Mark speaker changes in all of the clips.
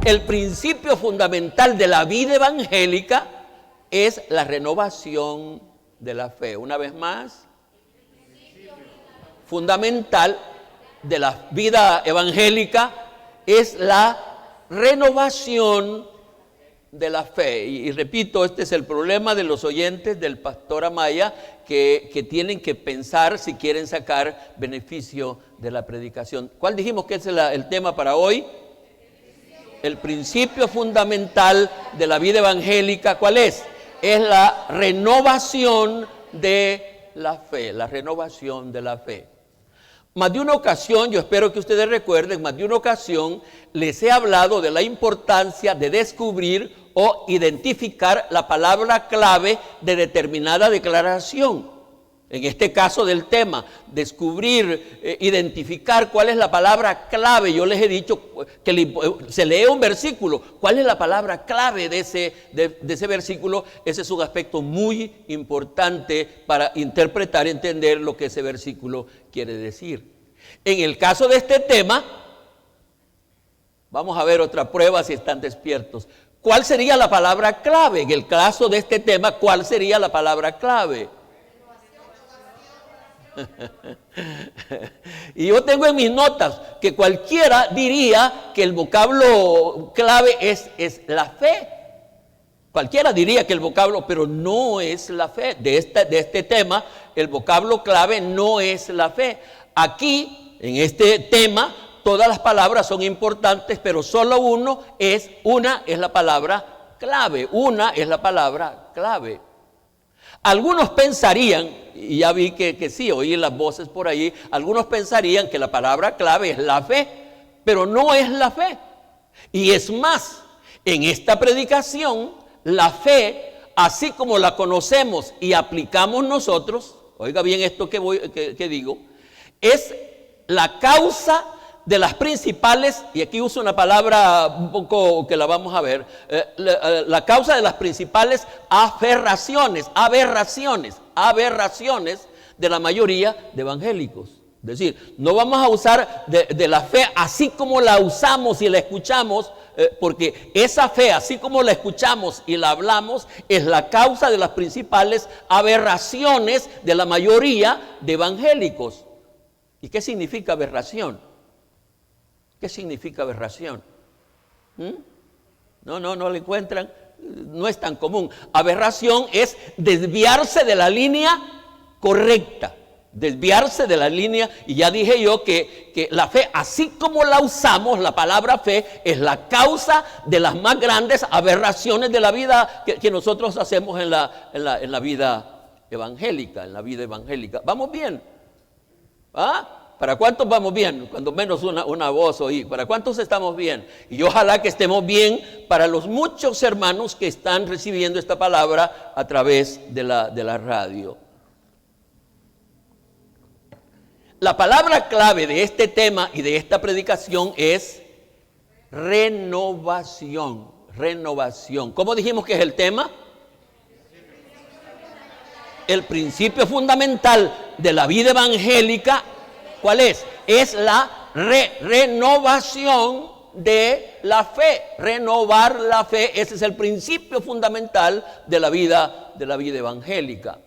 Speaker 1: El principio fundamental de la vida evangélica es la renovación de la fe. Una vez más, fundamental de la vida evangélica es la renovación de la fe. Y repito, este es el problema de los oyentes del pastor Amaya, que tienen que pensar si quieren sacar beneficio de la predicación. ¿Cuál dijimos que es el tema para hoy? El principio fundamental de la vida evangélica, ¿cuál es? Es la renovación de la fe, la renovación de la fe. Más de una ocasión, yo espero que ustedes recuerden, más de una ocasión les he hablado de la importancia de descubrir o identificar la palabra clave de determinada declaración. En este caso del tema, descubrir, identificar cuál es la palabra clave. Yo les he dicho que se lee un versículo. ¿Cuál es la palabra clave de ese versículo? Ese es un aspecto muy importante para interpretar, entender lo que ese versículo quiere decir. En el caso de este tema, vamos a ver otra prueba si están despiertos. ¿Cuál sería la palabra clave? En el caso de este tema, ¿cuál sería la palabra clave? Y yo tengo en mis notas que cualquiera diría que el vocablo clave es la fe. Cualquiera diría que el vocablo, pero no es la fe. De este tema, el vocablo clave no es la fe. Aquí, en este tema, todas las palabras son importantes, pero solo una es la palabra clave. Una es la palabra clave. Algunos pensarían, y ya vi que sí, oí las voces por ahí, algunos pensarían que la palabra clave es la fe, pero no es la fe. Y es más, en esta predicación, la fe, así como la conocemos y aplicamos nosotros, oiga bien esto que digo, es la causa de las principales, y aquí uso una palabra un poco que la vamos a ver, la causa de las principales aberraciones de la mayoría de evangélicos. Es decir, no vamos a usar de la fe así como la usamos y la escuchamos, porque esa fe, así como la escuchamos y la hablamos, es la causa de las principales aberraciones de la mayoría de evangélicos. ¿Y qué significa aberración? ¿Qué significa aberración? No lo encuentran, no es tan común. Aberración es desviarse de la línea correcta, desviarse de la línea, y ya dije yo que la fe, así como la usamos, la palabra fe, es la causa de las más grandes aberraciones de la vida que nosotros hacemos en la vida evangélica, ¿Vamos bien? ¿Ah? ¿Para cuántos vamos bien? Cuando menos una voz oí. ¿Para cuántos estamos bien? Y ojalá que estemos bien para los muchos hermanos que están recibiendo esta palabra a través de la radio. La palabra clave de este tema y de esta predicación es renovación. Renovación. ¿Cómo dijimos que es el tema? El principio fundamental de la vida evangélica, ¿cuál es? Es la renovación de la fe. Renovar la fe, ese es el principio fundamental de la vida evangélica.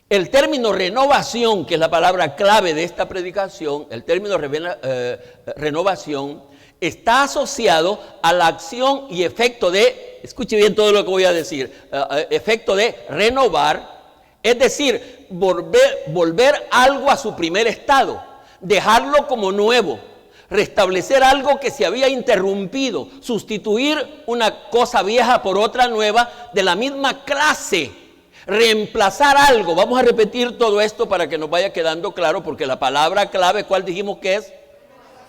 Speaker 1: El término renovación, que es la palabra clave de esta predicación, el término renovación, está asociado a la acción y efecto de, escuche bien todo lo que voy a decir, efecto de renovar, es decir, volver algo a su primer estado, dejarlo como nuevo, restablecer algo que se había interrumpido, sustituir una cosa vieja por otra nueva de la misma clase, reemplazar algo. Vamos a repetir todo esto para que nos vaya quedando claro, porque la palabra clave, ¿cuál dijimos que es?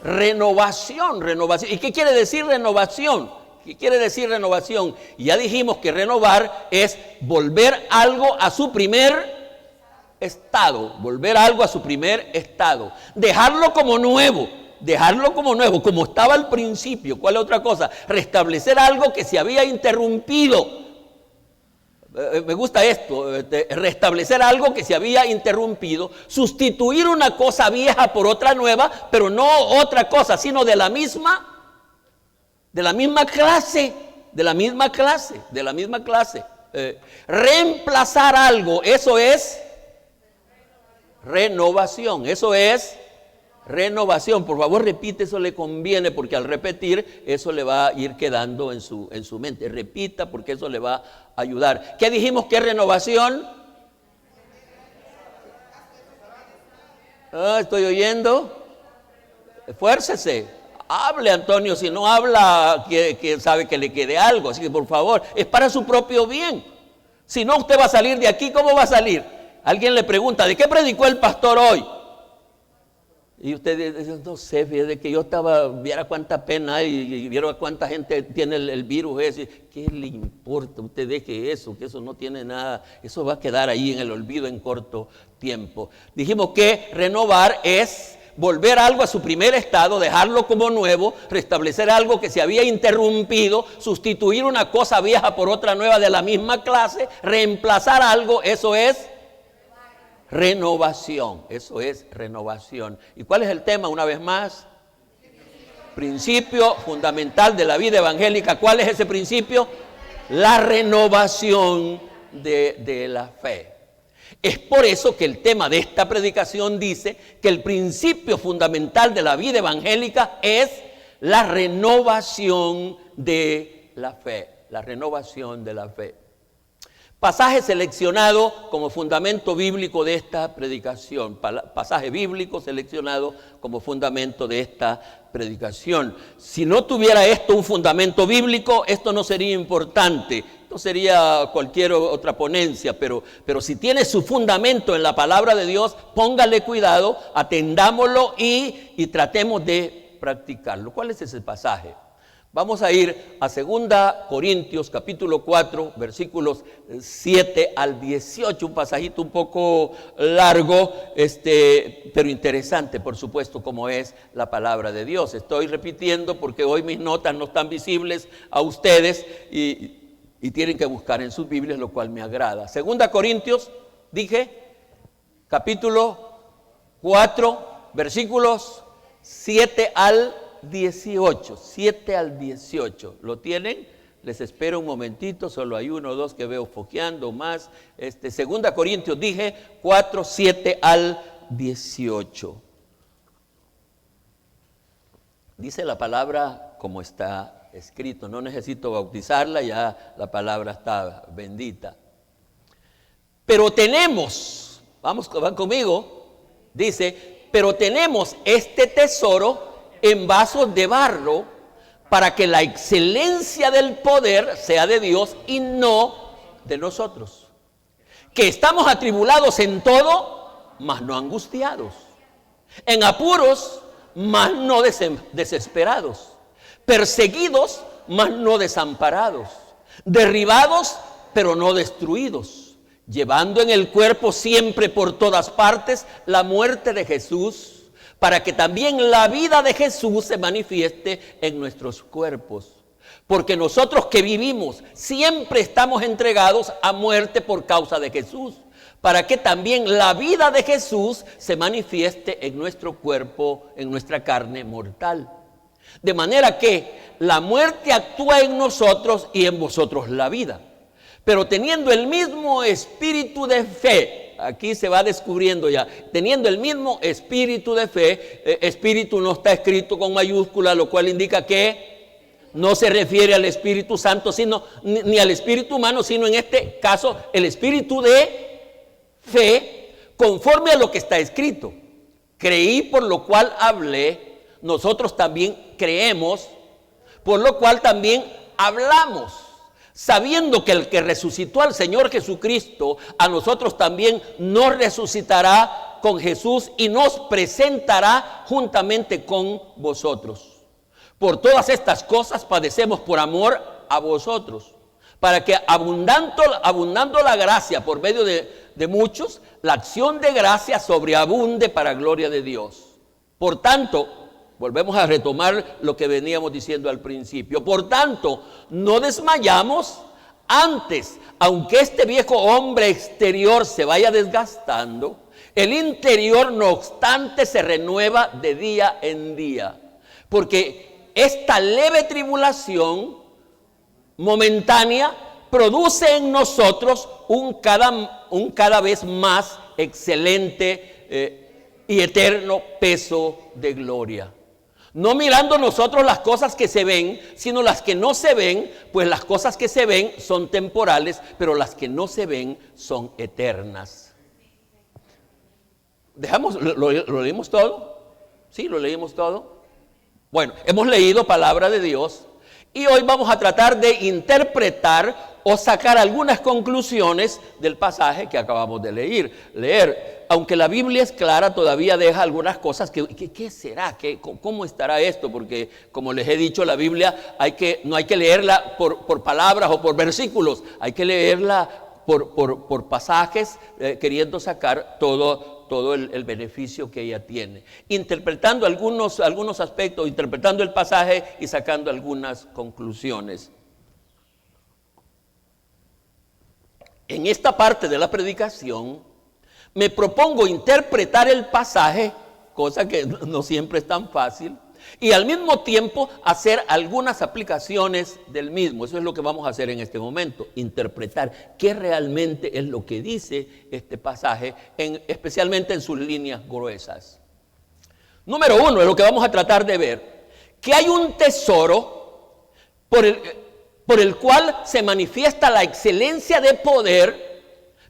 Speaker 1: Renovación, renovación. ¿Y qué quiere decir renovación? ¿Qué quiere decir renovación? Ya dijimos que renovar es volver algo a su primer estado, volver algo a su primer estado, dejarlo como nuevo, como estaba al principio. ¿Cuál es otra cosa? Restablecer algo que se había interrumpido. Me gusta esto, restablecer algo que se había interrumpido, sustituir una cosa vieja por otra nueva, pero no otra cosa, sino de la misma clase. Reemplazar algo, eso es renovación, Por favor, repite, eso le conviene, porque al repetir eso le va a ir quedando en su mente. Repita, porque eso le va a ayudar. ¿Qué dijimos que es renovación? Estoy oyendo. Esfuércese. Hable, Antonio. Si no habla, que sabe que le quede algo. Así que, por favor, es para su propio bien. Si no, usted va a salir de aquí. ¿Cómo va a salir? Alguien le pregunta, ¿de qué predicó el pastor hoy? Y usted dice, no sé, fíjate que yo viera cuánta pena hay y viera cuánta gente tiene el virus ese. ¿Qué le importa? Usted deje eso, que eso no tiene nada, eso va a quedar ahí en el olvido en corto tiempo. Dijimos que renovar es volver algo a su primer estado, dejarlo como nuevo, restablecer algo que se había interrumpido, sustituir una cosa vieja por otra nueva de la misma clase, reemplazar algo, eso es renovación, ¿Y cuál es el tema una vez más? Principio fundamental de la vida evangélica. ¿Cuál es ese principio? La renovación de la fe. Es por eso que el tema de esta predicación dice que el principio fundamental de la vida evangélica es la renovación de la fe. Pasaje seleccionado como fundamento bíblico de esta predicación. Pasaje bíblico seleccionado como fundamento de esta predicación. Si no tuviera esto un fundamento bíblico, esto no sería importante. Esto sería cualquier otra ponencia, pero si tiene su fundamento en la palabra de Dios, póngale cuidado, atendámoslo y tratemos de practicarlo. ¿Cuál es ese pasaje? Vamos a ir a 2 Corintios capítulo 4, versículos 7 al 18, un pasajito un poco largo, pero interesante, por supuesto, como es la palabra de Dios. Estoy repitiendo porque hoy mis notas no están visibles a ustedes y tienen que buscar en sus Biblias, lo cual me agrada. 2 Corintios, capítulo 4, versículos 7 al 18, ¿lo tienen? Les espero un momentito, solo hay uno o dos que veo foqueando más. 2 Corintios 4, 7 al 18. Dice la palabra como está escrito, no necesito bautizarla, ya la palabra está bendita. Pero tenemos, van conmigo, dice, pero tenemos este tesoro en vasos de barro, para que la excelencia del poder sea de Dios y no de nosotros. Que estamos atribulados en todo, mas no angustiados. En apuros, mas no desesperados. Perseguidos, mas no desamparados. Derribados, pero no destruidos. Llevando en el cuerpo siempre por todas partes la muerte de Jesús, para que también la vida de Jesús se manifieste en nuestros cuerpos. Porque nosotros que vivimos siempre estamos entregados a muerte por causa de Jesús, para que también la vida de Jesús se manifieste en nuestro cuerpo, en nuestra carne mortal. De manera que la muerte actúa en nosotros y en vosotros la vida. Pero teniendo el mismo espíritu de fe, aquí se va descubriendo ya, teniendo el mismo espíritu de fe, espíritu no está escrito con mayúscula, lo cual indica que no se refiere al Espíritu Santo, sino ni al espíritu humano, sino en este caso el espíritu de fe, conforme a lo que está escrito. Creí, por lo cual hablé, nosotros también creemos, por lo cual también hablamos, sabiendo que el que resucitó al Señor Jesucristo, a nosotros también nos resucitará con Jesús y nos presentará juntamente con vosotros. Por todas estas cosas padecemos por amor a vosotros, para que abundando la gracia por medio de muchos, la acción de gracia sobreabunde para gloria de Dios. Por tanto, volvemos a retomar lo que veníamos diciendo al principio. Por tanto, no desmayamos. Antes, aunque este viejo hombre exterior se vaya desgastando, el interior no obstante se renueva de día en día. Porque esta leve tribulación momentánea produce en nosotros un cada vez más excelente y eterno peso de gloria. No mirando nosotros las cosas que se ven, sino las que no se ven, pues las cosas que se ven son temporales, pero las que no se ven son eternas. ¿Lo leímos todo? ¿Sí? ¿Lo leímos todo? Bueno, hemos leído palabra de Dios y hoy vamos a tratar de interpretar o sacar algunas conclusiones del pasaje que acabamos de leer. Aunque la Biblia es clara, todavía deja algunas cosas ¿qué será? ¿Cómo estará esto? Porque, como les he dicho, la Biblia no hay que leerla por palabras o por versículos, hay que leerla por pasajes, queriendo sacar todo el beneficio que ella tiene, interpretando algunos aspectos, interpretando el pasaje y sacando algunas conclusiones. En esta parte de la predicación me propongo interpretar el pasaje, cosa que no siempre es tan fácil, y al mismo tiempo hacer algunas aplicaciones del mismo. Eso es lo que vamos a hacer en este momento, interpretar qué realmente es lo que dice este pasaje, especialmente en sus líneas gruesas. Número 1, es lo que vamos a tratar de ver, que hay un tesoro por el cual se manifiesta la excelencia de poder,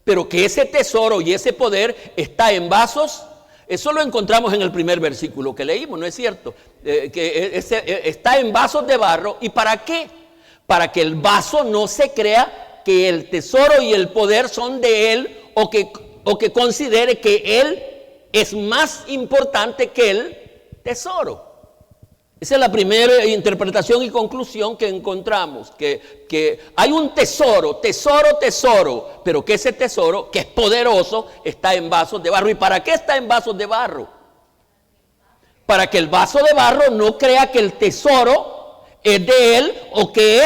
Speaker 1: pero que ese tesoro y ese poder está en vasos. Eso lo encontramos en el primer versículo que leímos, ¿no es cierto? Está en vasos de barro. ¿Y para qué? Para que el vaso no se crea que el tesoro y el poder son de él, o que considere que él es más importante que el tesoro. Esa es la primera interpretación y conclusión que encontramos, que hay un tesoro, pero que ese tesoro, que es poderoso, está en vasos de barro. ¿Y para qué está en vasos de barro? Para que el vaso de barro no crea que el tesoro es de él, o que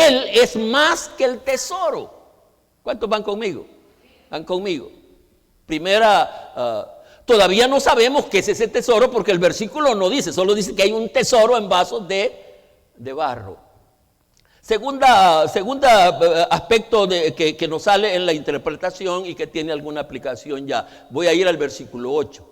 Speaker 1: él es más que el tesoro. ¿Cuántos van conmigo? Van conmigo. Todavía no sabemos qué es ese tesoro, porque el versículo no dice, solo dice que hay un tesoro en vasos de barro. Segunda aspecto que nos sale en la interpretación y que tiene alguna aplicación ya. Voy a ir al versículo 8.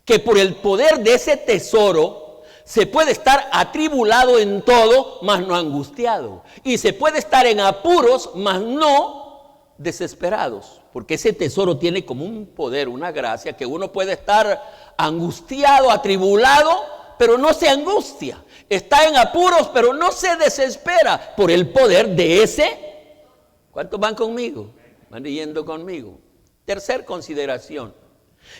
Speaker 1: Que por el poder de ese tesoro se puede estar atribulado en todo, mas no angustiado. Y se puede estar en apuros, mas no desesperados. Porque ese tesoro tiene como un poder, una gracia, que uno puede estar angustiado, atribulado, pero no se angustia. Está en apuros, pero no se desespera por el poder de ese. ¿Cuántos van conmigo? Van yendo conmigo. Tercer consideración,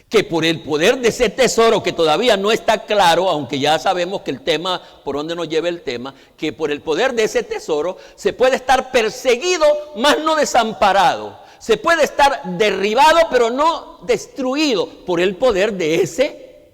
Speaker 1: que por el poder de ese tesoro, que todavía no está claro, aunque ya sabemos que el tema, por dónde nos lleva el tema, que por el poder de ese tesoro se puede estar perseguido, mas no desamparado. Se puede estar derribado, pero no destruido por el poder de ese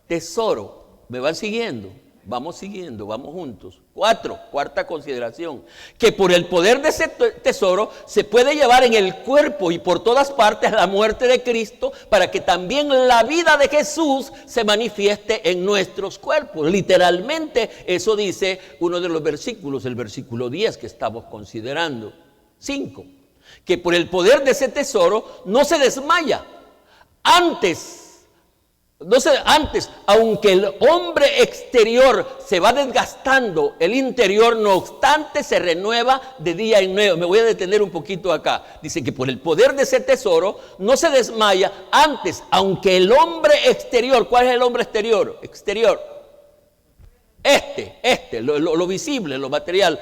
Speaker 1: tesoro. ¿Me van siguiendo? Vamos siguiendo, vamos juntos. Cuarta consideración, que por el poder de ese tesoro se puede llevar en el cuerpo y por todas partes la muerte de Cristo, para que también la vida de Jesús se manifieste en nuestros cuerpos. Literalmente eso dice uno de los versículos, el versículo 10 que estamos considerando. 5. Que por el poder de ese tesoro no se desmaya. Antes, aunque el hombre exterior se va desgastando, el interior no obstante se renueva de día en día. Me voy a detener un poquito acá. Dice que por el poder de ese tesoro no se desmaya. Antes, aunque el hombre exterior, ¿cuál es el hombre exterior? lo visible, lo material,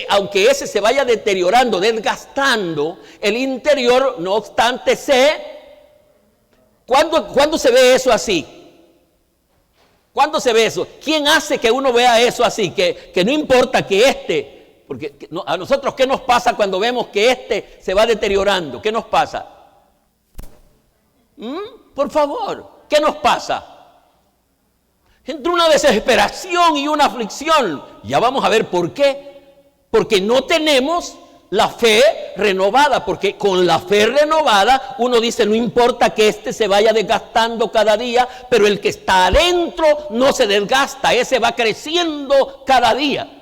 Speaker 1: aunque ese se vaya deteriorando, desgastando, el interior, no obstante, ¿Cuándo se ve eso así? ¿Cuándo se ve eso? ¿Quién hace que uno vea eso así? Que no importa que porque a nosotros, ¿qué nos pasa cuando vemos que se va deteriorando? ¿Qué nos pasa? Por favor, ¿qué nos pasa? Entre una desesperación y una aflicción. Ya vamos a ver por qué. Porque no tenemos la fe renovada, porque con la fe renovada uno dice, no importa que se vaya desgastando cada día, pero el que está adentro no se desgasta, ese va creciendo cada día.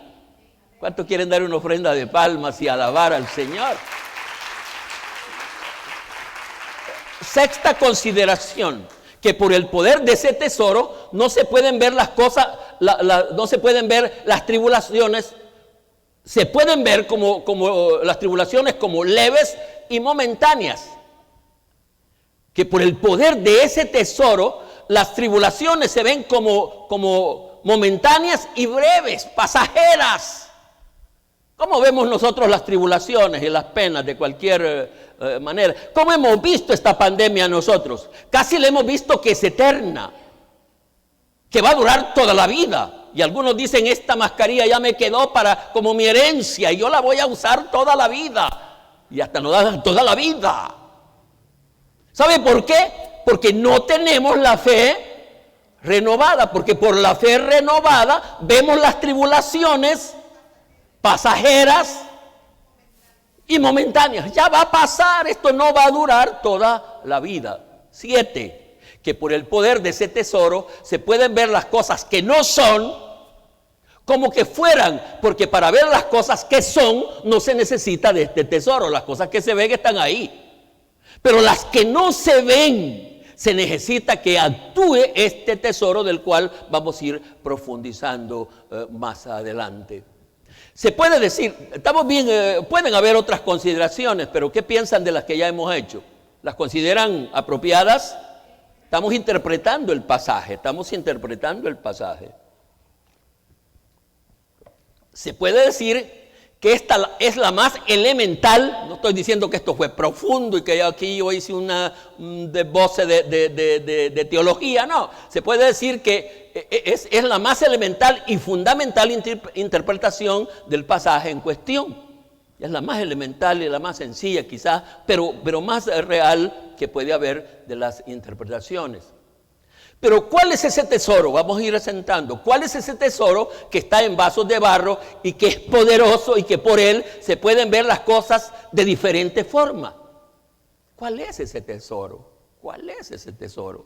Speaker 1: ¿Cuántos quieren dar una ofrenda de palmas y alabar al Señor? Sexta consideración, que por el poder de ese tesoro no se pueden ver las cosas, no se pueden ver las tribulaciones. Se pueden ver como las tribulaciones como leves y momentáneas. Que por el poder de ese tesoro, las tribulaciones se ven como momentáneas y breves, pasajeras. ¿Cómo vemos nosotros las tribulaciones y las penas de cualquier manera? ¿Cómo hemos visto esta pandemia nosotros? Casi le hemos visto que es eterna, que va a durar toda la vida. Y algunos dicen, esta mascarilla ya me quedó como mi herencia y yo la voy a usar toda la vida. Y hasta nos dan toda la vida. ¿Sabe por qué? Porque no tenemos la fe renovada. Porque por la fe renovada vemos las tribulaciones pasajeras y momentáneas. Ya va a pasar, esto no va a durar toda la vida. 7. Que por el poder de ese tesoro se pueden ver las cosas que no son como que fueran, porque para ver las cosas que son no se necesita de este tesoro. Las cosas que se ven están ahí, pero las que no se ven se necesita que actúe este tesoro, del cual vamos a ir profundizando más adelante. Se puede decir, estamos bien, pueden haber otras consideraciones, pero ¿qué piensan de las que ya hemos hecho? ¿Las consideran apropiadas? Estamos interpretando el pasaje, Se puede decir que esta es la más elemental. No estoy diciendo que esto fue profundo y que aquí yo hice una desboce de teología, no. Se puede decir que es la más elemental y fundamental interpretación del pasaje en cuestión. Es la más elemental y la más sencilla quizás, pero más real que puede haber de las interpretaciones. Pero ¿cuál es ese tesoro? Vamos a ir asentando. ¿Cuál es ese tesoro que está en vasos de barro y que es poderoso y que por él se pueden ver las cosas de diferente forma? ¿Cuál es ese tesoro? ¿Cuál es ese tesoro?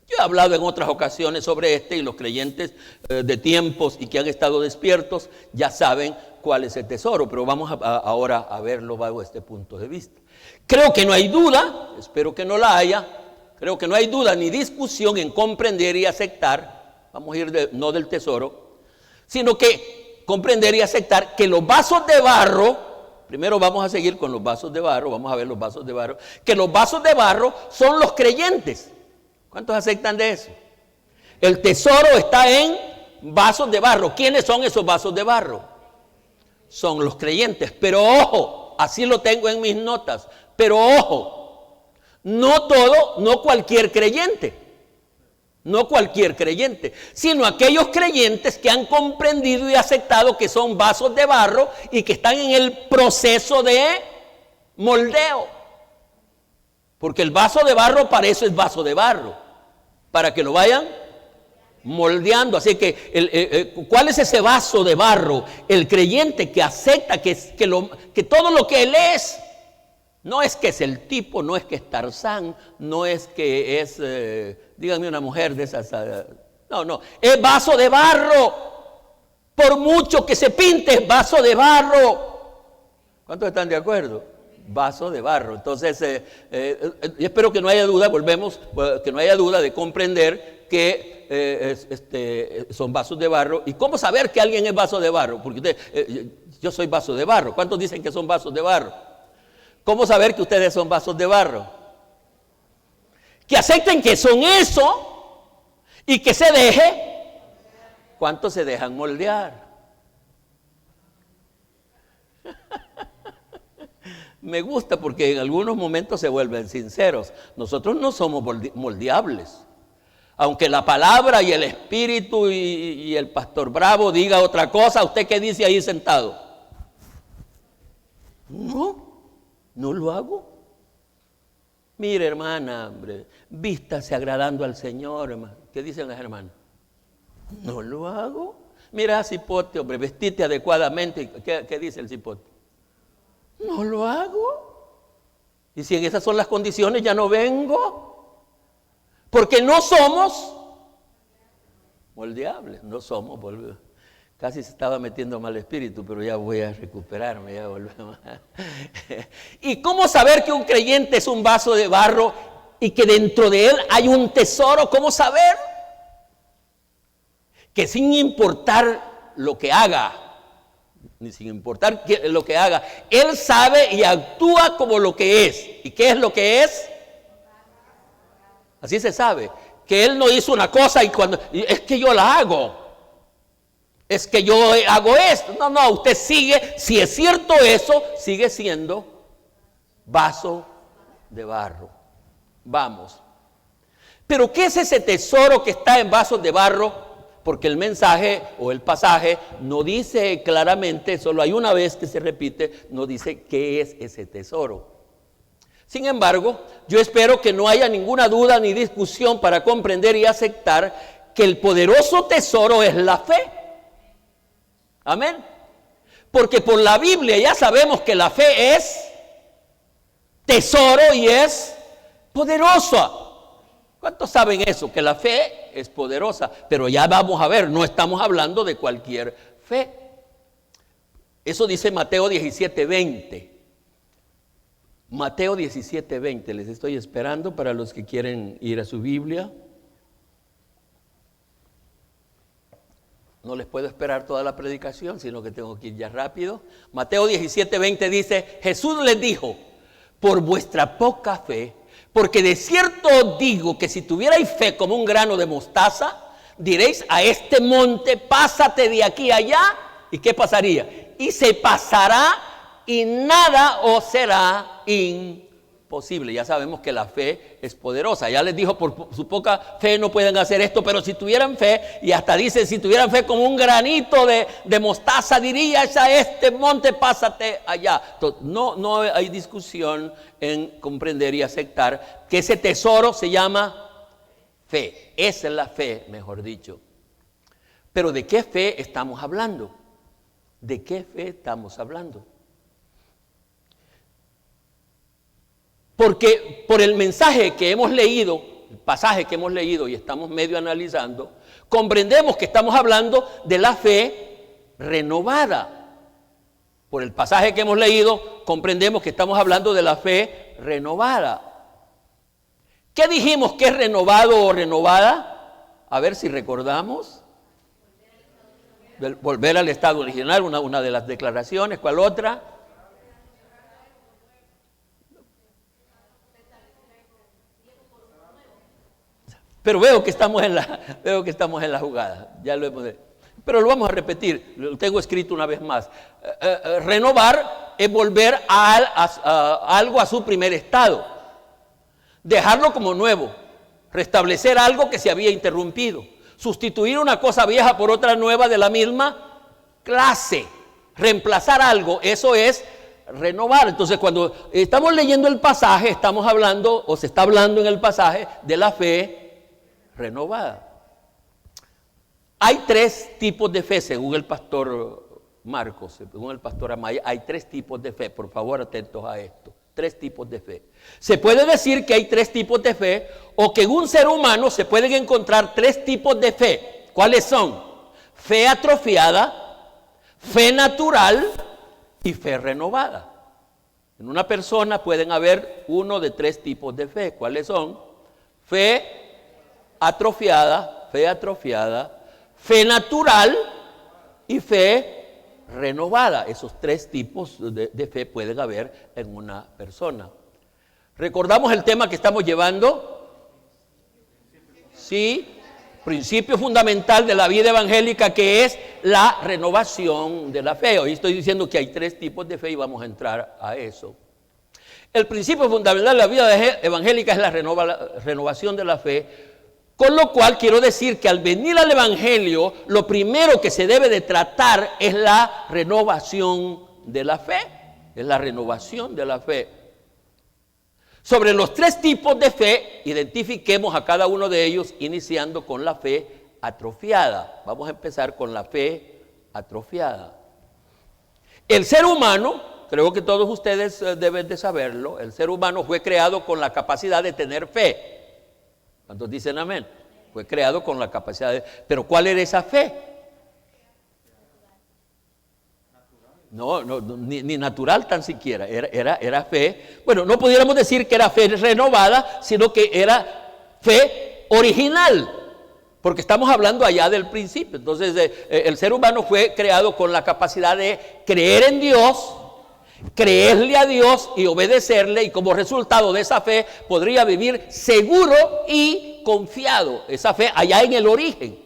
Speaker 1: Yo he hablado en otras ocasiones sobre y los creyentes de tiempos y que han estado despiertos ya saben cuál es el tesoro, pero vamos ahora a verlo bajo este punto de vista. Creo que no hay duda, espero que no la haya, creo que no hay duda ni discusión en comprender y aceptar, vamos a ir no del tesoro, sino que comprender y aceptar que los vasos de barro, primero vamos a seguir con los vasos de barro, vamos a ver los vasos de barro, que los vasos de barro son los creyentes. ¿Cuántos aceptan de eso? El tesoro está en vasos de barro. ¿Quiénes son esos vasos de barro? Son los creyentes. Pero ojo, así lo tengo en mis notas. Pero ojo, no cualquier creyente. No cualquier creyente, sino aquellos creyentes que han comprendido y aceptado que son vasos de barro y que están en el proceso de moldeo. Porque el vaso de barro, para eso es vaso de barro, para que lo vayan moldeando. Así que, ¿cuál es ese vaso de barro? El creyente que acepta que todo lo que él es, no es que es el tipo, no es que es Tarzán, no es que es, díganme una mujer de esas, no, es vaso de barro. Por mucho que se pinte, es vaso de barro. ¿Cuántos están de acuerdo? Vaso de barro. Entonces, espero que no haya duda, que no haya duda de comprender que son vasos de barro. ¿Y cómo saber que alguien es vaso de barro? Porque yo soy vaso de barro. ¿Cuántos dicen que son vasos de barro? ¿Cómo saber que ustedes son vasos de barro? Que acepten que son eso y que se deje ¿Cuántos se dejan moldear? Me gusta porque en algunos momentos se vuelven sinceros. Nosotros no somos moldeables. Aunque la palabra y el espíritu y el pastor Bravo diga otra cosa, ¿usted qué dice ahí sentado? No lo hago. Mire, hermana, hombre, vístase agradando al Señor, hermano. ¿Qué dicen las hermanas? No lo hago. Mira, cipote, hombre, vestite adecuadamente. ¿Qué dice el cipote? No lo hago. Y si en esas son las condiciones, ya no vengo. Porque no somos moldeables, no somos moldeables. Casi se estaba metiendo mal espíritu, pero ya voy a recuperarme, ya volvemos. ¿Y cómo saber que un creyente es un vaso de barro y que dentro de él hay un tesoro? ¿Cómo saber? Que sin importar lo que haga, ni sin importar lo que haga, él sabe y actúa como lo que es. ¿Y qué es lo que es? Así se sabe. Que él no hizo una cosa y cuando es que yo la hago. Es que yo hago esto. No, usted sigue, si es cierto eso, sigue siendo vaso de barro. Vamos. Pero ¿qué es ese tesoro que está en vasos de barro? Porque el mensaje o el pasaje no dice claramente, solo hay una vez que se repite, no dice qué es ese tesoro. Sin embargo, yo espero que no haya ninguna duda ni discusión para comprender y aceptar que el poderoso tesoro es la fe. Amén. Porque por la Biblia ya sabemos que la fe es tesoro y es poderosa. ¿Cuántos saben eso? Que la fe es poderosa. Pero ya vamos a ver, no estamos hablando de cualquier fe. Eso dice Mateo 17:20. Mateo 17:20. Les estoy esperando para los que quieren ir a su Biblia. No les puedo esperar toda la predicación, sino que tengo que ir ya rápido. Mateo 17:20 dice, Jesús les dijo, por vuestra poca fe, porque de cierto os digo que si tuvierais fe como un grano de mostaza, diréis a este monte, pásate de aquí a allá, ¿y qué pasaría? Y se pasará y nada os será imposible. Ya sabemos que la fe es poderosa. Ya les dijo, por su poca fe no pueden hacer esto, pero si tuvieran fe, y hasta dice, si tuvieran fe como un granito de mostaza, dirías a este monte, pásate allá. Entonces, no hay discusión en comprender y aceptar que ese tesoro se llama fe. Esa es la fe, mejor dicho. Pero ¿de qué fe estamos hablando? ¿De qué fe estamos hablando? Porque por el mensaje que hemos leído, el pasaje que hemos leído y estamos medio analizando, comprendemos que estamos hablando de la fe renovada. Por el pasaje que hemos leído, comprendemos que estamos hablando de la fe renovada. ¿Qué dijimos que es renovado o renovada? A ver si recordamos. Volver al estado original, una de las declaraciones. ¿Cuál otra? Pero veo que estamos en la jugada. Ya lo hemos. Pero lo vamos a repetir. Lo tengo escrito una vez más. Renovar es volver a algo a su primer estado. Dejarlo como nuevo. Restablecer algo que se había interrumpido. Sustituir una cosa vieja por otra nueva de la misma clase. Reemplazar algo. Eso es renovar. Entonces, cuando estamos leyendo el pasaje, estamos hablando, o se está hablando en el pasaje, de la fe renovada. Hay tres tipos de fe, según el pastor Marcos, según el pastor Amaya, hay tres tipos de fe. Por favor, atentos a esto. Tres tipos de fe. Se puede decir que hay tres tipos de fe, o que en un ser humano se pueden encontrar tres tipos de fe. ¿Cuáles son? Fe atrofiada, fe natural y fe renovada. En una persona pueden haber uno de tres tipos de fe. ¿Cuáles son? Fe atrofiada, fe natural y fe renovada. Esos tres tipos de fe pueden haber en una persona. ¿Recordamos el tema que estamos llevando? Sí, principio fundamental de la vida evangélica, que es la renovación de la fe. Hoy estoy diciendo que hay 3 tipos de fe y vamos a entrar a eso. El principio fundamental de la vida evangélica es la renovación de la fe, con lo cual quiero decir que al venir al evangelio, lo primero que se debe de tratar es la renovación de la fe. Es la renovación de la fe. Sobre los 3 tipos de fe, identifiquemos a cada uno de ellos, iniciando con la fe atrofiada. Vamos a empezar con la fe atrofiada. El ser humano, creo que todos ustedes deben de saberlo, el ser humano fue creado con la capacidad de tener fe. ¿Cuántos dicen amén? Fue creado con la capacidad de... Pero ¿cuál era esa fe? No, ni natural tan siquiera, era fe. Bueno, no pudiéramos decir que era fe renovada, sino que era fe original, porque estamos hablando allá del principio. Entonces, el ser humano fue creado con la capacidad de creer en Dios, creerle a Dios y obedecerle, y como resultado de esa fe podría vivir seguro y confiado. Esa fe allá en el origen,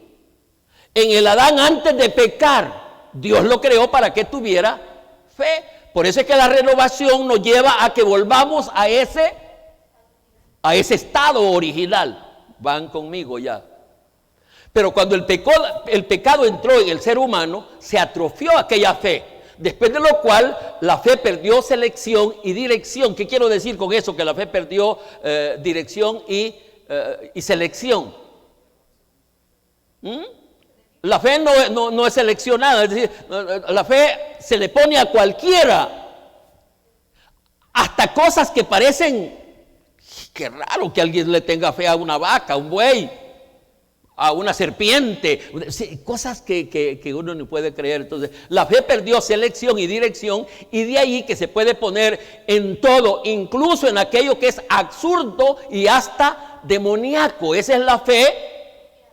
Speaker 1: en el Adán antes de pecar. Dios lo creó para que tuviera fe. Por eso es que la renovación nos lleva a que volvamos a ese estado original. Van conmigo ya. Pero cuando el pecado entró en el ser humano, se atrofió aquella fe. Después de lo cual la fe perdió selección y dirección. ¿Qué quiero decir con eso? Que la fe perdió dirección y selección. La fe no es seleccionada, es decir, la fe se le pone a cualquiera, hasta cosas que parecen, qué raro que alguien le tenga fe a una vaca, a un buey, a una serpiente, cosas que uno no puede creer. Entonces, la fe perdió selección y dirección, y de ahí que se puede poner en todo, incluso en aquello que es absurdo y hasta demoníaco. Esa es la fe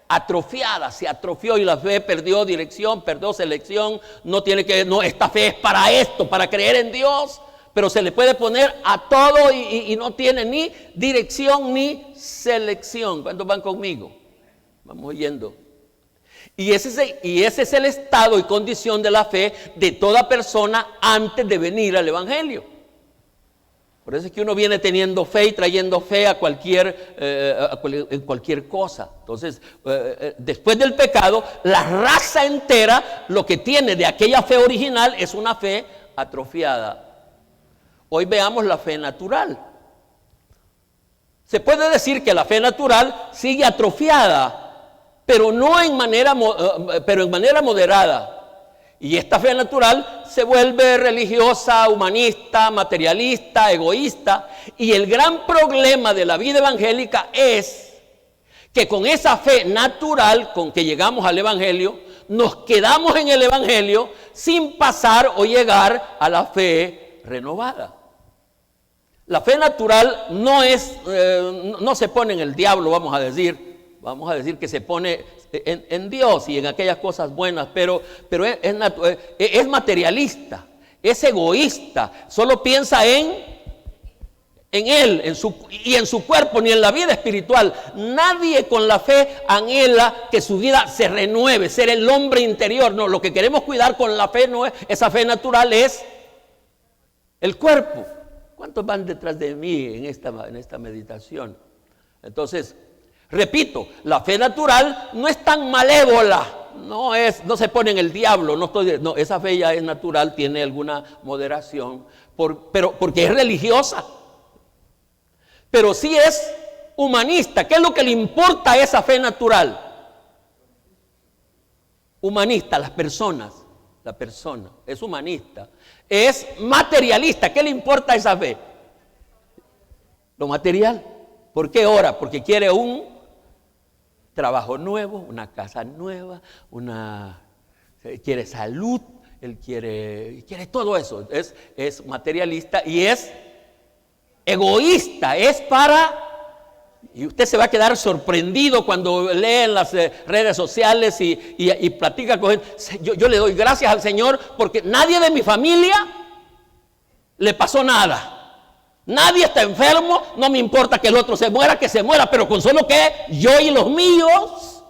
Speaker 1: atrofiada, se atrofió y la fe perdió dirección, perdió selección. Esta fe es para esto, para creer en Dios, pero se le puede poner a todo y no tiene ni dirección ni selección. ¿Cuántos van conmigo? Vamos oyendo. Y ese es el estado y condición de la fe de toda persona antes de venir al evangelio. Por eso es que uno viene teniendo fe y trayendo fe en cualquier cosa. Entonces, después del pecado, la raza entera lo que tiene de aquella fe original es una fe atrofiada. Hoy veamos la fe natural. Se puede decir que la fe natural sigue atrofiada, pero en manera moderada. Y esta fe natural se vuelve religiosa, humanista, materialista, egoísta. Y el gran problema de la vida evangélica es que con esa fe natural con que llegamos al evangelio, nos quedamos en el evangelio sin pasar o llegar a la fe renovada. La fe natural no se pone en el diablo, vamos a decir que se pone en Dios y en aquellas cosas buenas, pero es materialista, es egoísta, solo piensa en Él, en su cuerpo, ni en la vida espiritual. Nadie con la fe anhela que su vida se renueve, ser el hombre interior. No, lo que queremos cuidar con la fe no es esa fe natural, es el cuerpo. ¿Cuántos van detrás de mí en esta meditación? Entonces, repito, la fe natural no es tan malévola, no se pone en el diablo, esa fe ya es natural, tiene alguna moderación, porque es religiosa, pero sí es humanista. ¿Qué es lo que le importa a esa fe natural? Humanista, la persona es humanista, es materialista. ¿Qué le importa a esa fe? Lo material. ¿Por qué ora? Porque quiere un trabajo nuevo, una casa nueva, quiere salud, él quiere todo eso. Es materialista y es egoísta, y usted se va a quedar sorprendido cuando lee en las redes sociales y platica con él. Yo le doy gracias al Señor porque nadie de mi familia le pasó nada. Nadie está enfermo, no me importa que el otro se muera, que se muera, pero con solo que yo y los míos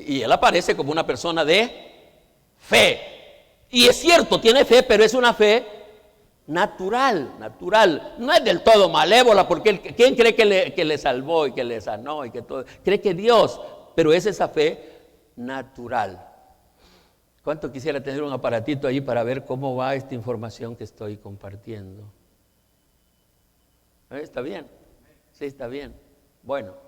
Speaker 1: Y él aparece como una persona de fe. Y es cierto, tiene fe, pero es una fe natural. No es del todo malévola, porque ¿quién cree que le salvó y que le sanó y que todo? Cree que Dios, pero es esa fe natural. ¿Cuánto quisiera tener un aparatito ahí para ver cómo va esta información que estoy compartiendo? ¿Está bien? Sí, está bien. Bueno.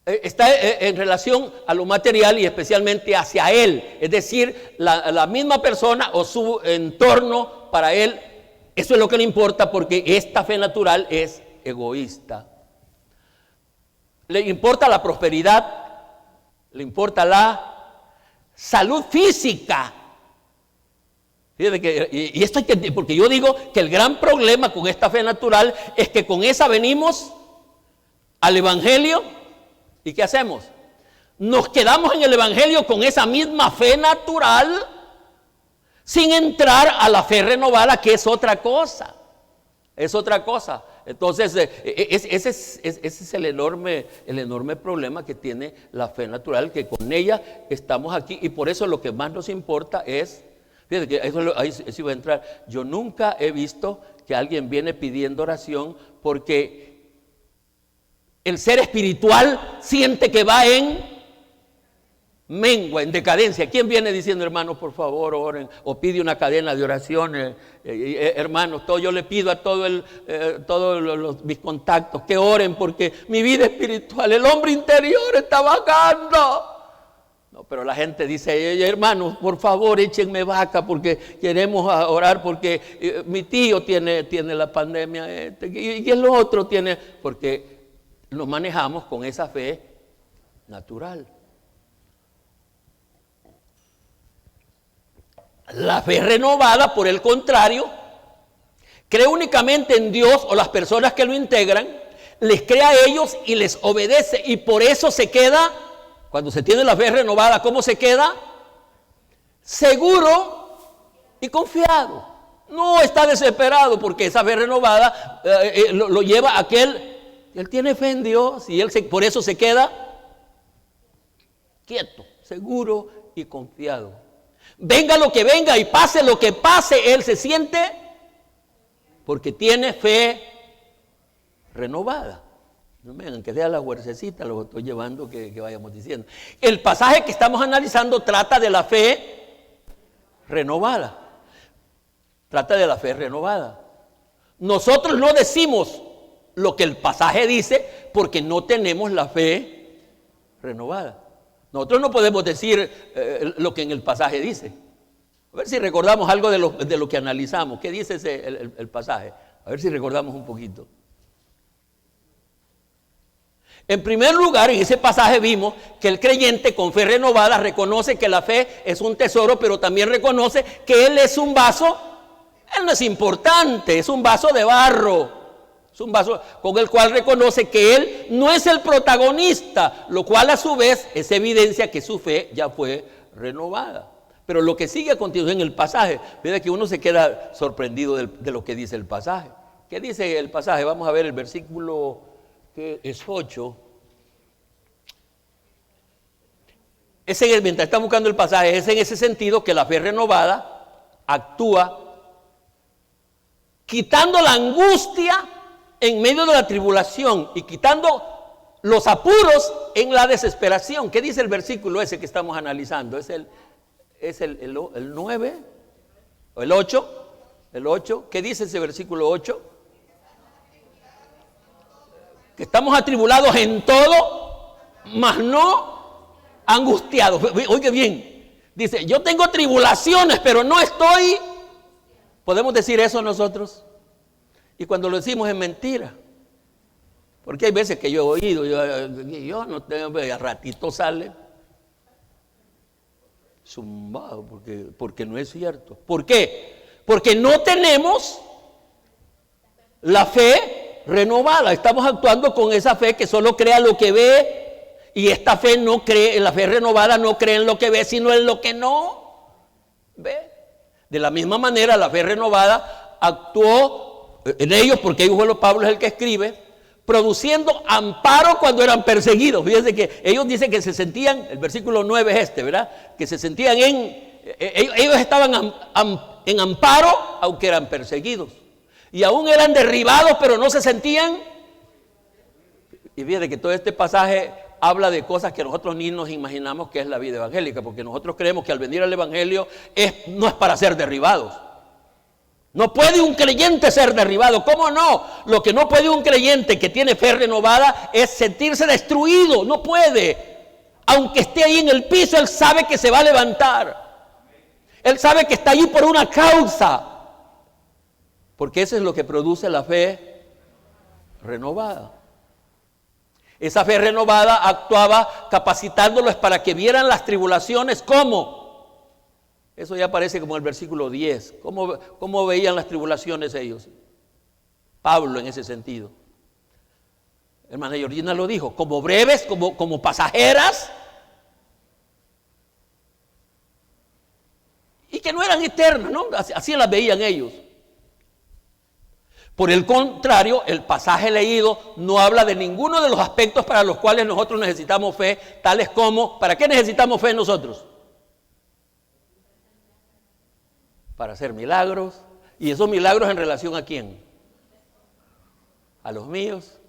Speaker 1: Está en relación a lo material y especialmente hacia él. Es decir, la misma persona o su entorno para él, eso es lo que le importa, porque esta fe natural es egoísta. Le importa la prosperidad, le importa la salud física. Fíjate que, y esto hay que, porque yo digo que el gran problema con esta fe natural es que con esa venimos al evangelio. ¿Y qué hacemos? Nos quedamos en el evangelio con esa misma fe natural sin entrar a la fe renovada, que es otra cosa. Es otra cosa. Entonces, ese es el enorme problema que tiene la fe natural, que con ella estamos aquí, y por eso lo que más nos importa es, fíjate que ahí sí voy a entrar. Yo nunca he visto que alguien viene pidiendo oración porque el ser espiritual siente que va en mengua, en decadencia. ¿Quién viene diciendo, hermanos, por favor, oren? O pide una cadena de oraciones, hermanos, yo le pido a todos mis contactos que oren porque mi vida espiritual, el hombre interior está bajando. No, pero la gente dice, hermanos, por favor, échenme vaca porque queremos orar porque mi tío tiene la pandemia y el otro tiene, porque nos manejamos con esa fe natural. La fe renovada, por el contrario, cree únicamente en Dios o las personas que lo integran, les cree a ellos y les obedece, y por eso se queda, cuando se tiene la fe renovada, ¿cómo se queda? Seguro y confiado. No está desesperado, porque esa fe renovada lo lleva a que él tiene fe en Dios y por eso se queda quieto, seguro y confiado. Venga lo que venga y pase lo que pase, él se siente porque tiene fe renovada. No me hagan que sea la huercecita, lo estoy llevando que vayamos diciendo. El pasaje que estamos analizando trata de la fe renovada. Trata de la fe renovada. Nosotros no decimos lo que el pasaje dice porque no tenemos la fe renovada. Nosotros no podemos decir lo que en el pasaje dice. A ver si recordamos algo de lo que analizamos. ¿Qué dice el pasaje? A ver si recordamos un poquito. En primer lugar, en ese pasaje vimos que el creyente con fe renovada reconoce que la fe es un tesoro, pero también reconoce que él es un vaso. Él no es importante, es un vaso de barro. Es un vaso con el cual reconoce que él no es el protagonista, lo cual a su vez es evidencia que su fe ya fue renovada. Pero lo que sigue a continuación en el pasaje, ve que uno se queda sorprendido de lo que dice el pasaje. ¿Qué dice el pasaje? Vamos a ver el versículo que es 8. Mientras estamos buscando el pasaje, es en ese sentido que la fe renovada actúa quitando la angustia en medio de la tribulación y quitando los apuros en la desesperación. ¿Qué dice el versículo ese que estamos analizando? ¿Es el 9? ¿O el 8? ¿El 8? ¿Qué dice ese versículo 8? Que estamos atribulados en todo, mas no angustiados. Oiga bien, dice, yo tengo tribulaciones, pero no estoy. ¿Podemos decir eso nosotros? Y cuando lo decimos es mentira. Porque hay veces que yo he oído, yo no tengo, a ratito sale zumbado, porque no es cierto. ¿Por qué? Porque no tenemos la fe renovada. Estamos actuando con esa fe que solo crea lo que ve, y esta fe no cree, la fe renovada no cree en lo que ve, sino en lo que no ve. De la misma manera, la fe renovada actuó en ellos, porque Pablo es el que escribe, produciendo amparo cuando eran perseguidos. Fíjense que ellos dicen que se sentían, el versículo 9 es este, ¿verdad? Que se sentían ellos estaban en amparo aunque eran perseguidos. Y aún eran derribados, pero no se sentían. Y fíjense que todo este pasaje habla de cosas que nosotros ni nos imaginamos que es la vida evangélica, porque nosotros creemos que al venir al evangelio no es para ser derribados. No puede un creyente ser derribado. ¿Cómo no? Lo que no puede un creyente que tiene fe renovada es sentirse destruido. No puede. Aunque esté ahí en el piso, él sabe que se va a levantar. Él sabe que está allí por una causa. Porque eso es lo que produce la fe renovada. Esa fe renovada actuaba capacitándolos para que vieran las tribulaciones. ¿Cómo? Eso ya aparece como el versículo 10. ¿Cómo veían las tribulaciones ellos? Pablo en ese sentido. Hermana Georgina lo dijo, como breves, como pasajeras. Y que no eran eternas, ¿no? Así las veían ellos. Por el contrario, el pasaje leído no habla de ninguno de los aspectos para los cuales nosotros necesitamos fe, tales como, ¿para qué necesitamos fe nosotros? Para hacer milagros. ¿Y esos milagros en relación a quién? A los míos.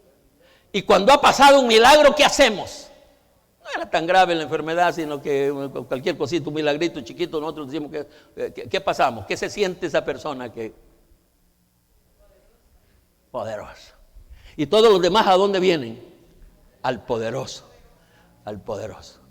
Speaker 1: Y cuando ha pasado un milagro, ¿qué hacemos? No era tan grave la enfermedad, sino que cualquier cosita, un milagrito chiquito, nosotros decimos ¿qué pasamos? ¿Qué se siente esa persona que? Poderoso. ¿Y todos los demás a dónde vienen? Al poderoso. Al poderoso.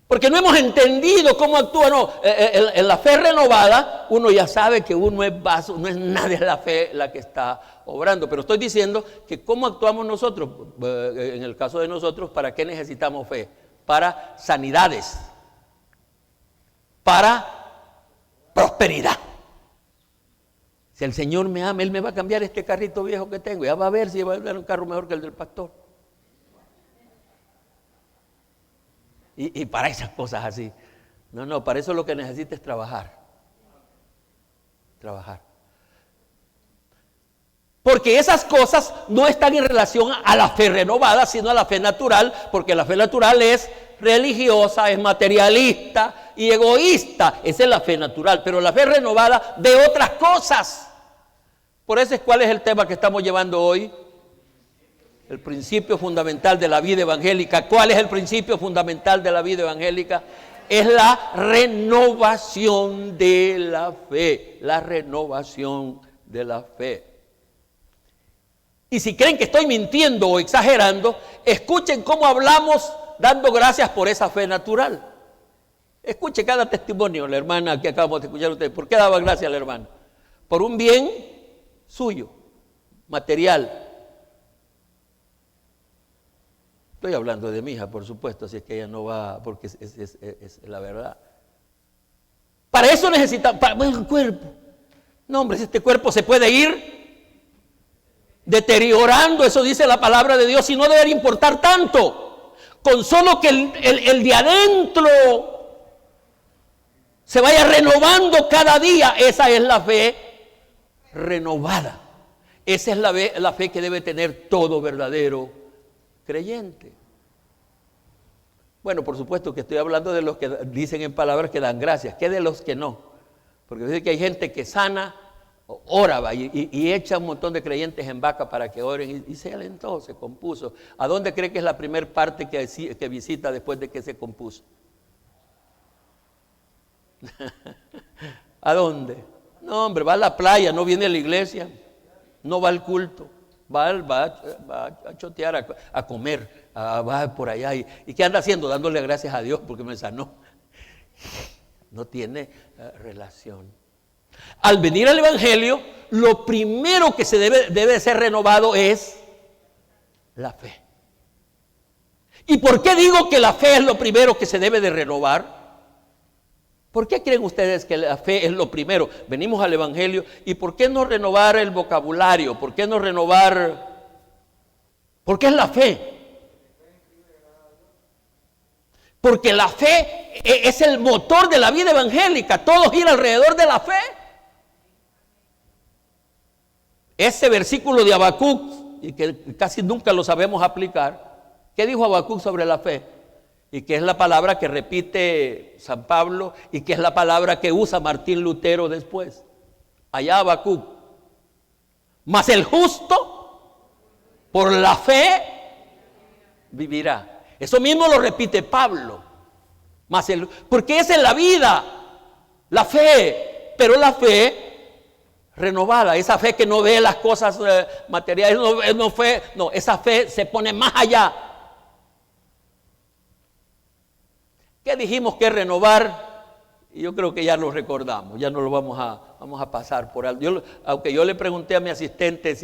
Speaker 1: Porque no hemos entendido cómo actúa. No, en la fe renovada, uno ya sabe que uno es vaso, no es nada, es la fe la que está obrando. Pero estoy diciendo que cómo actuamos nosotros, en el caso de nosotros, ¿para qué necesitamos fe? Para sanidades, para prosperidad. Si el Señor me ama, Él me va a cambiar este carrito viejo que tengo. Ya va a ver si va a dar un carro mejor que el del pastor. Y para esas cosas así. No, para eso lo que necesita es trabajar. Trabajar. Porque esas cosas no están en relación a la fe renovada, sino a la fe natural, porque la fe natural es religiosa, es materialista y egoísta. Esa es la fe natural, pero la fe renovada ve otras cosas. Por eso es cuál es el tema que estamos llevando hoy. El principio fundamental de la vida evangélica. ¿Cuál es el principio fundamental de la vida evangélica? Es la renovación de la fe. La renovación de la fe. Y si creen que estoy mintiendo o exagerando, escuchen cómo hablamos dando gracias por esa fe natural. Escuche cada testimonio, la hermana que acabamos de escuchar ustedes. ¿Por qué daba gracias la hermana? Por un bien suyo, material. Estoy hablando de mi hija, por supuesto, así es que ella no va, porque es la verdad. Para eso necesitamos, el cuerpo. No, hombre, si este cuerpo se puede ir deteriorando, eso dice la palabra de Dios, y no debe importar tanto. Con solo que el de adentro se vaya renovando cada día, esa es la fe renovada. Esa es la fe que debe tener todo verdadero creyente. Bueno, por supuesto que estoy hablando de los que dicen en palabras que dan gracias, que de los que no. Porque dice que hay gente que sana, ora y echa un montón de creyentes en vaca para que oren y se alentó, se compuso. ¿A dónde cree que es la primera parte que visita después de que se compuso? ¿A dónde? No, hombre, va a la playa, no viene a la iglesia, no va al culto, va a chotear, a comer, va por allá. ¿Y qué anda haciendo? Dándole gracias a Dios porque me sanó. No tiene relación. Al venir al evangelio, lo primero que se debe ser renovado es la fe. ¿Y por qué digo que la fe es lo primero que se debe de renovar? ¿Por qué creen ustedes que la fe es lo primero? Venimos al evangelio, ¿y por qué no renovar el vocabulario? ¿Por qué no renovar? ¿Por qué es la fe? Porque la fe es el motor de la vida evangélica. Todo gira alrededor de la fe. Ese versículo de Habacuc y que casi nunca lo sabemos aplicar. ¿Qué dijo Habacuc sobre la fe? Y que es la palabra que repite San Pablo y que es la palabra que usa Martín Lutero después. Allá Habacuc. Mas el justo, por la fe, vivirá. Eso mismo lo repite Pablo. Porque esa es la vida, la fe, pero la fe renovada, esa fe que no ve las cosas materiales, esa fe se pone más allá. ¿Qué dijimos que renovar? Y yo creo que ya lo recordamos, ya no lo vamos a pasar por alto. Aunque yo le pregunté a mi asistente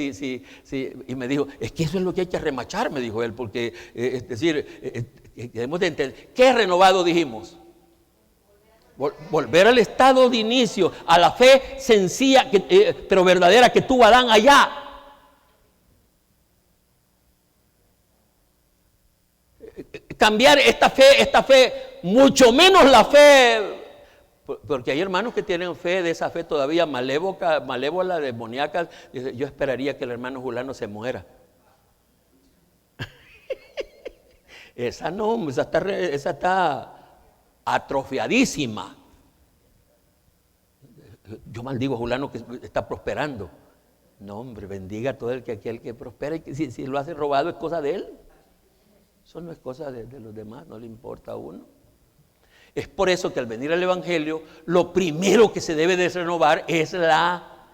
Speaker 1: y me dijo, es que eso es lo que hay que remachar, me dijo él, porque es decir, debemos de entender, ¿qué es renovado dijimos? Volver al estado de inicio, a la fe sencilla, pero verdadera que tuvo Adán allá. Cambiar esta fe, mucho menos la fe, porque hay hermanos que tienen fe, de esa fe todavía malévola, demoníaca. Yo esperaría que el hermano Julano se muera. Esa está atrofiadísima. Yo maldigo a Julano que está prosperando. No, hombre, bendiga a todo aquel que prospera. Y si lo hace robado es cosa de él. Eso no es cosa de los demás, no le importa a uno. Es por eso que al venir al Evangelio, lo primero que se debe de renovar es la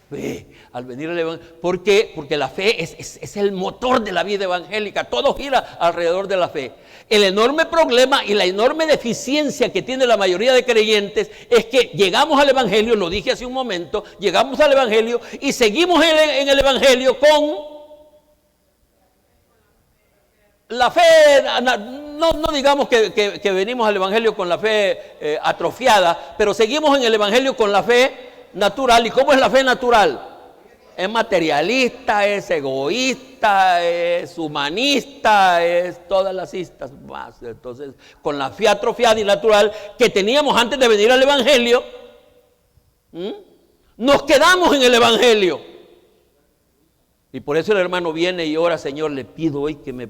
Speaker 1: fe. Al venir al Evangelio, ¿por qué? Porque la fe es el motor de la vida evangélica. Todo gira alrededor de la fe. El enorme problema y la enorme deficiencia que tiene la mayoría de creyentes es que llegamos al Evangelio, lo dije hace un momento, llegamos al Evangelio y seguimos en el Evangelio con la fe. No digamos que venimos al Evangelio con la fe atrofiada, pero seguimos en el Evangelio con la fe natural. ¿Y cómo es la fe natural? Es materialista, es egoísta, es humanista, es todas las istas más. Entonces, con la fe atrofiada y natural que teníamos antes de venir al Evangelio, nos quedamos en el Evangelio. Y por eso el hermano viene y ora, Señor, le pido hoy que me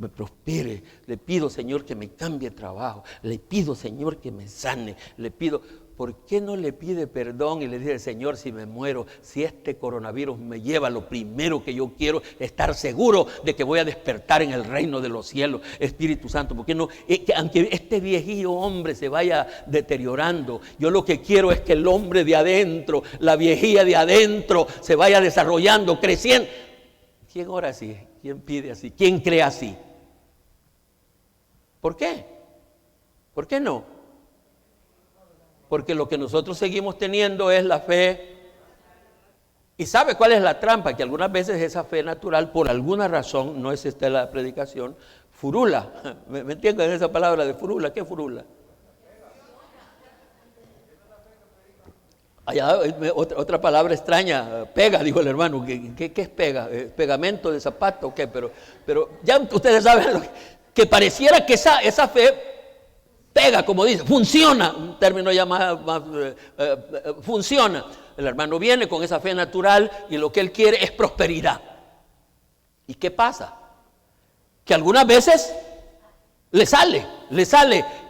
Speaker 1: prospere, le pido, Señor, que me cambie trabajo, le pido, Señor, que me sane, le pido. ¿Por qué no le pide perdón y le dice, Señor, si me muero, si este coronavirus me lleva, lo primero que yo quiero es estar seguro de que voy a despertar en el reino de los cielos, Espíritu Santo? ¿Por qué no? Aunque este viejillo hombre se vaya deteriorando, yo lo que quiero es que el hombre de adentro, la viejilla de adentro, se vaya desarrollando, creciendo. ¿Quién ora así? ¿Quién pide así? ¿Quién cree así? ¿Por qué? ¿Por qué no? Porque lo que nosotros seguimos teniendo es la fe. ¿Y sabe cuál es la trampa? Que algunas veces esa fe natural, por alguna razón, no es esta la predicación, furula. ¿Me entienden esa palabra de furula? ¿Qué furula? Allá, otra palabra extraña, pega, dijo el hermano. ¿Qué es pega? ¿Pegamento de zapato o qué? Pero ya ustedes saben que pareciera que esa fe pega, como dice, funciona, un término ya más funciona. El hermano viene con esa fe natural y lo que él quiere es prosperidad. ¿Y qué pasa? Que algunas veces le sale,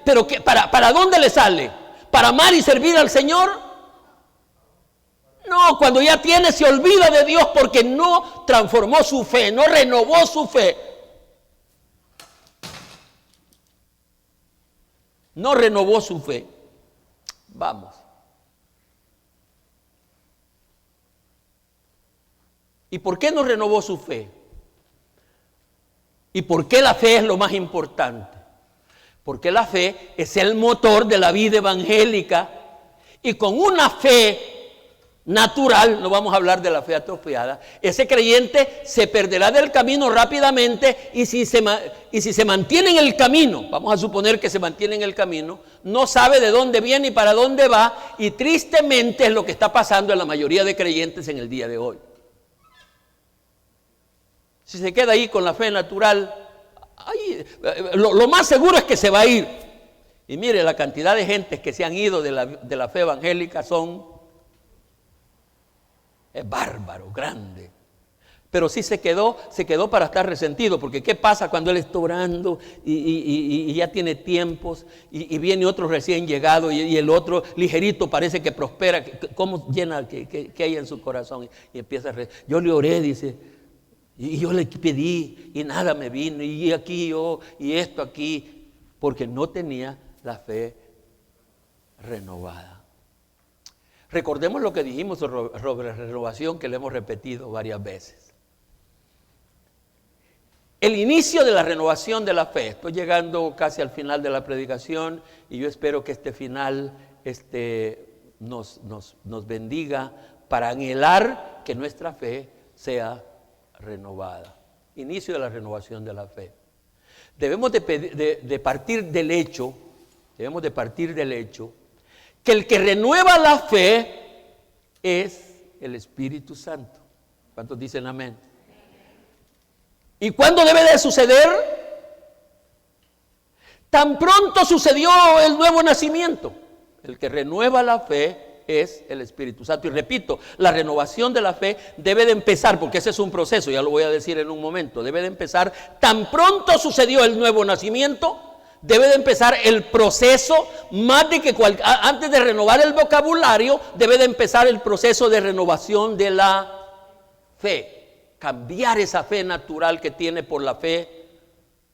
Speaker 1: pero ¿para dónde le sale? ¿Para amar y servir al Señor? No, cuando ya tiene se olvida de Dios porque no transformó su fe, no renovó su fe. No renovó su fe. Vamos. ¿Y por qué no renovó su fe? ¿Y por qué la fe es lo más importante? Porque la fe es el motor de la vida evangélica y con una fe natural, no vamos a hablar de la fe atrofiada, ese creyente se perderá del camino rápidamente y si se mantiene en el camino, vamos a suponer que se mantiene en el camino, no sabe de dónde viene y para dónde va, y tristemente es lo que está pasando en la mayoría de creyentes en el día de hoy. Si se queda ahí con la fe natural, lo más seguro es que se va a ir. Y mire, la cantidad de gentes que se han ido de la fe evangélica es bárbaro, grande. Pero sí se quedó para estar resentido, porque ¿qué pasa cuando él está orando y ya tiene tiempos y viene otro recién llegado y el otro ligerito parece que prospera? ¿Cómo llena que hay en su corazón? Y empieza yo le oré, dice, y yo le pedí y nada me vino, y aquí yo, y esto aquí, porque no tenía la fe renovada. Recordemos lo que dijimos sobre renovación, que le hemos repetido varias veces. El inicio de la renovación de la fe. Estoy llegando casi al final de la predicación y yo espero que este final nos bendiga para anhelar que nuestra fe sea renovada. Inicio de la renovación de la fe. Debemos de partir del hecho que el que renueva la fe es el Espíritu Santo. ¿Cuántos dicen amén? ¿Y cuándo debe de suceder? Tan pronto sucedió el nuevo nacimiento. El que renueva la fe es el Espíritu Santo. Y repito, la renovación de la fe debe de empezar, porque ese es un proceso, ya lo voy a decir en un momento. Debe de empezar, tan pronto sucedió el nuevo nacimiento, debe de empezar el proceso, más de que antes de renovar el vocabulario, debe de empezar el proceso de renovación de la fe. Cambiar esa fe natural que tiene por la fe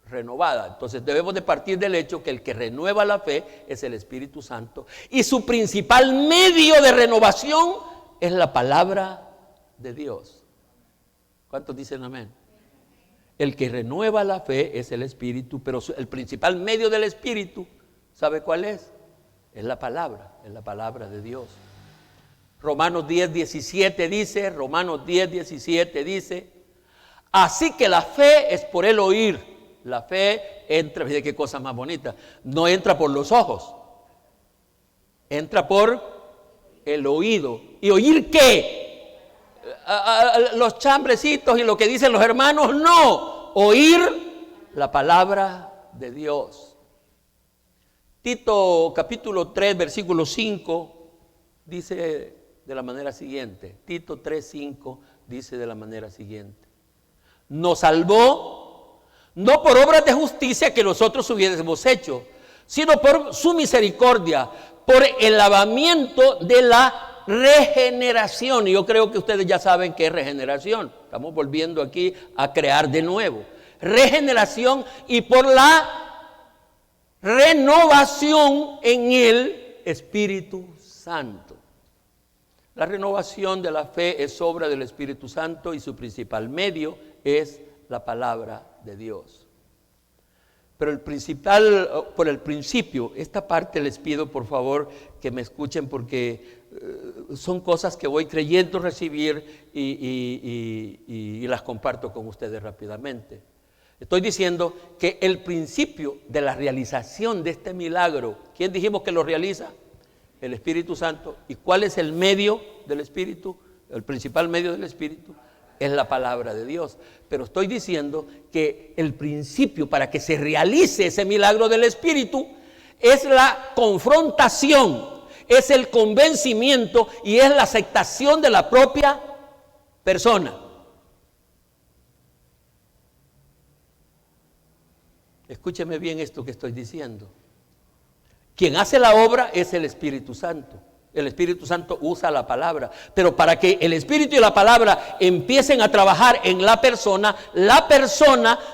Speaker 1: renovada. Entonces debemos de partir del hecho que el que renueva la fe es el Espíritu Santo, y su principal medio de renovación es la palabra de Dios. ¿Cuántos dicen amén? El que renueva la fe es el Espíritu, pero el principal medio del Espíritu, ¿sabe cuál es? Es la palabra de Dios. Romanos 10:17 dice, así que la fe es por el oír. La fe entra, fíjate qué cosa más bonita, no entra por los ojos, entra por el oído. ¿Y oír qué? Los chambrecitos y lo que dicen los hermanos, no. Oír la palabra de Dios. Tito capítulo 3, versículo 5 dice de la manera siguiente. Tito 3:5 dice de la manera siguiente: nos salvó no por obras de justicia que nosotros hubiésemos hecho, sino por su misericordia, por el lavamiento de la regeneración. Y yo creo que ustedes ya saben qué es regeneración. Estamos volviendo aquí a crear de nuevo. Regeneración, y por la renovación en el Espíritu Santo. La renovación de la fe es obra del Espíritu Santo y su principal medio es la palabra de Dios. Pero por el principio, esta parte les pido por favor que me escuchen, porque son cosas que voy creyendo recibir y las comparto con ustedes rápidamente. Estoy diciendo que el principio de la realización de este milagro, ¿quién dijimos que lo realiza? El Espíritu Santo. ¿Y cuál es el medio del Espíritu? El principal medio del Espíritu es la palabra de Dios. Pero estoy diciendo que el principio para que se realice ese milagro del Espíritu es la confrontación, es el convencimiento y es la aceptación de la propia persona. Escúcheme bien esto que estoy diciendo. Quien hace la obra es el Espíritu Santo. El Espíritu Santo usa la palabra, pero para que el Espíritu y la palabra empiecen a trabajar en la persona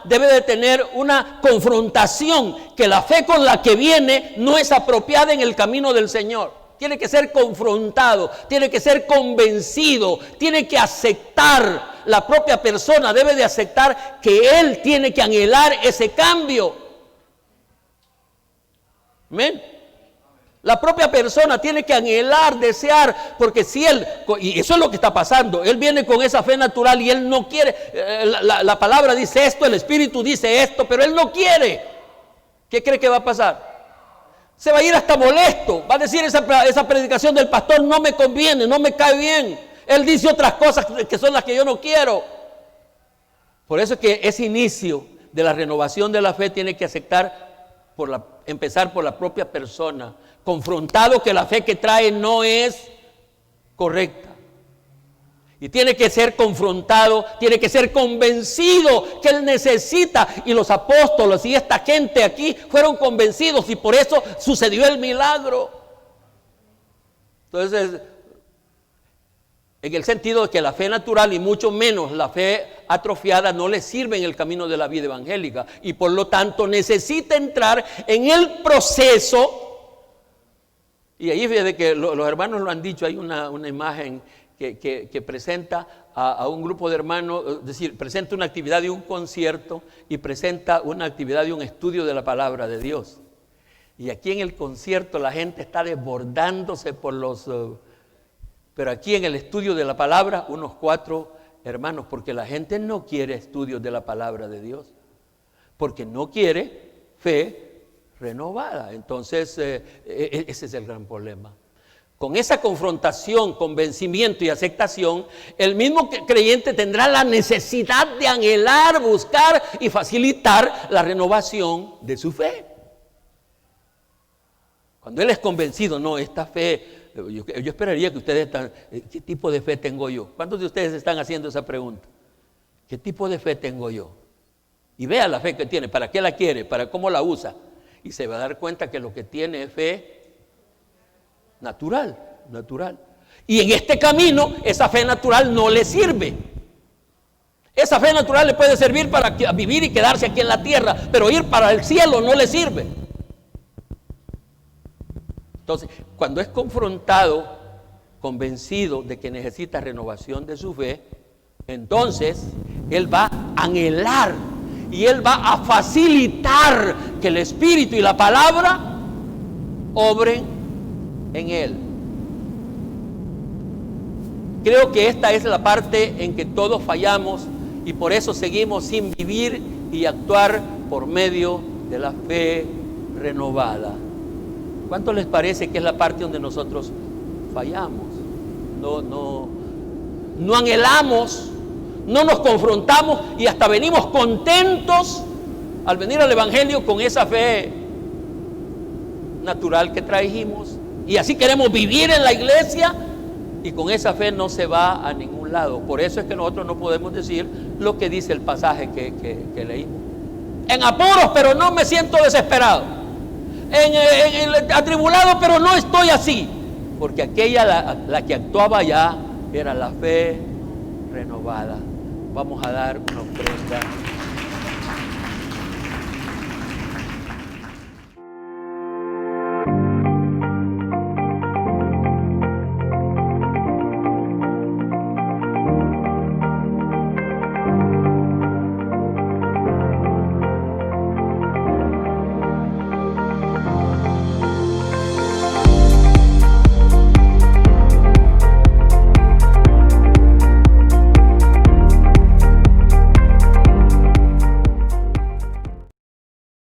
Speaker 1: debe de tener una confrontación, que la fe con la que viene no es apropiada en el camino del Señor. Tiene que ser confrontado, tiene que ser convencido, tiene que aceptar, la propia persona debe de aceptar que él tiene que anhelar ese cambio. Amén. La propia persona tiene que anhelar, desear, porque si él, y eso es lo que está pasando, él viene con esa fe natural y él no quiere, la palabra dice esto, el Espíritu dice esto, pero él no quiere. ¿Qué cree que va a pasar? Se va a ir hasta molesto, va a decir esa predicación del pastor no me conviene, no me cae bien. Él dice otras cosas que son las que yo no quiero. Por eso es que ese inicio de la renovación de la fe tiene que empezar por la propia persona, confrontado que la fe que trae no es correcta. Y tiene que ser confrontado, tiene que ser convencido que él necesita. Y los apóstoles y esta gente aquí fueron convencidos y por eso sucedió el milagro. Entonces, en el sentido de que la fe natural y mucho menos la fe atrofiada no le sirve en el camino de la vida evangélica. Y por lo tanto necesita entrar en el proceso. Y ahí fíjate que los hermanos lo han dicho, hay una imagen que presenta a un grupo de hermanos, es decir, presenta una actividad de un concierto y presenta una actividad de un estudio de la palabra de Dios. Y aquí en el concierto la gente está desbordándose por pero aquí en el estudio de la palabra, unos 4 hermanos, porque la gente no quiere estudios de la palabra de Dios, porque no quiere fe renovada. Entonces, ese es el gran problema. Con esa confrontación, convencimiento y aceptación, el mismo creyente tendrá la necesidad de anhelar, buscar y facilitar la renovación de su fe. Cuando él es convencido, no, esta fe, yo esperaría que ustedes están, ¿qué tipo de fe tengo yo? ¿Cuántos de ustedes están haciendo esa pregunta? ¿Qué tipo de fe tengo yo? Y vea la fe que tiene, ¿para qué la quiere? ¿Para cómo la usa? Y se va a dar cuenta que lo que tiene es fe natural. Y en este camino, esa fe natural no le sirve. Esa fe natural le puede servir para vivir y quedarse aquí en la tierra, pero ir para el cielo no le sirve. Entonces, cuando es confrontado, convencido de que necesita renovación de su fe, entonces él va a anhelar y él va a facilitar que el Espíritu y la palabra obren en él. Creo que esta es la parte en que todos fallamos y por eso seguimos sin vivir y actuar por medio de la fe renovada. ¿Cuánto les parece que es la parte donde nosotros fallamos? No anhelamos, no nos confrontamos y hasta venimos contentos al venir al Evangelio con esa fe natural que trajimos. Y así queremos vivir en la iglesia y con esa fe no se va a ningún lado. Por eso es que nosotros no podemos decir lo que dice el pasaje que leímos. En apuros, pero no me siento desesperado. En atribulado, pero no estoy así. Porque aquella, la que actuaba ya, era la fe renovada. Vamos a dar una ofrenda.